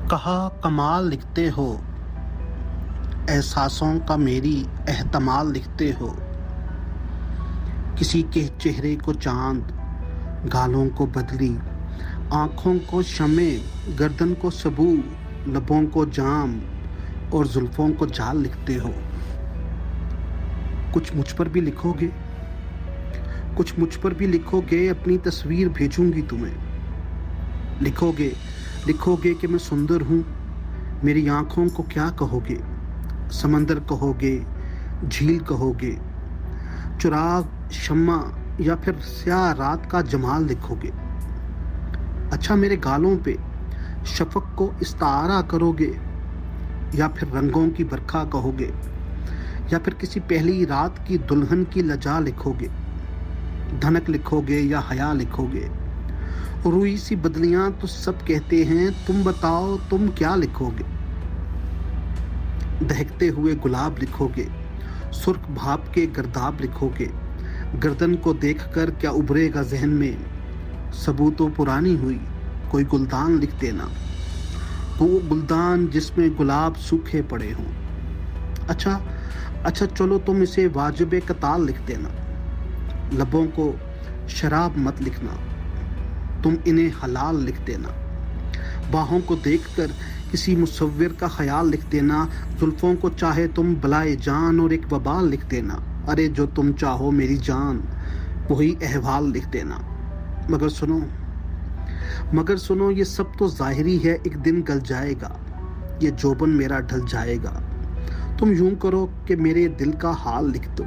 कहा कमाल लिखते हो, एहसासों का मेरी एहतमाल लिखते हो। किसी के चेहरे को चांद, गालों को बदली, आँखों को शमे, गर्दन को सबू, लबों को जाम और जुल्फों को जाल लिखते हो। कुछ मुझ पर भी लिखोगे, कुछ मुझ पर भी लिखोगे, अपनी तस्वीर भेजूंगी तुम्हें। लिखोगे कि मैं सुंदर हूँ, मेरी आँखों को क्या कहोगे। समंदर कहोगे, झील कहोगे, चिराग, शम्मा या फिर स्याह रात का जमाल लिखोगे। अच्छा, मेरे गालों पे शफक को इस्तारा करोगे या फिर रंगों की बरखा कहोगे या फिर किसी पहली रात की दुल्हन की लजा लिखोगे। धनक लिखोगे या हया लिखोगे। रुई सी बदलियां तो सब कहते हैं, तुम बताओ तुम क्या लिखोगे। दहकते हुए गुलाब लिखोगे, सुर्ख भाप के गर्दाब लिखोगे। गर्दन को देखकर क्या उभरेगा जहन में, सबू तो पुरानी हुई, कोई गुलदान लिख देना, वो गुलदान जिसमें गुलाब सूखे पड़े हों। अच्छा चलो, तुम इसे वाजिब कताल लिख देना। लबों को शराब मत लिखना, तुम इन्हें हलाल लिख देना। बाहों को देखकर किसी मुसव्विर का ख्याल लिख देना। जुल्फों को चाहे तुम बलाए जान और एक वबाल लिख देना। अरे जो तुम चाहो मेरी जान, वही अहवाल लिख देना। मगर सुनो, ये सब तो ज़ाहिरी है, एक दिन गल जाएगा, ये जोबन मेरा ढल जाएगा। तुम यूं करो कि मेरे दिल का हाल लिख दो।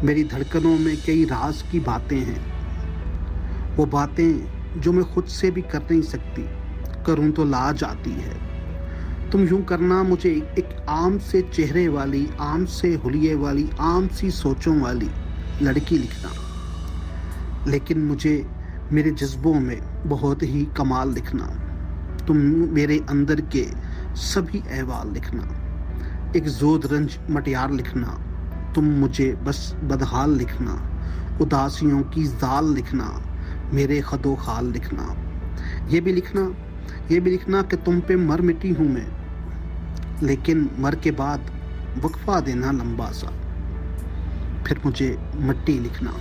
मेरी धड़कनों में कई राज की बातें हैं, वो बातें जो मैं खुद से भी कर नहीं सकती, करूं तो लाज आती है। तुम यूं करना, मुझे एक आम से चेहरे वाली, आम से हुलिये वाली, आम सी सोचों वाली लड़की लिखना, लेकिन मुझे मेरे जज्बों में बहुत ही कमाल लिखना। तुम मेरे अंदर के सभी अहवाल लिखना। एक जोद रंज मटियार लिखना, तुम मुझे बस बदहाल लिखना। उदासियों की जाल लिखना, मेरे खदो खाल लिखना। ये भी लिखना कि तुम पे मर मिटी हूँ मैं, लेकिन मर के बाद वक्फा देना लंबा सा, फिर मुझे मट्टी लिखना।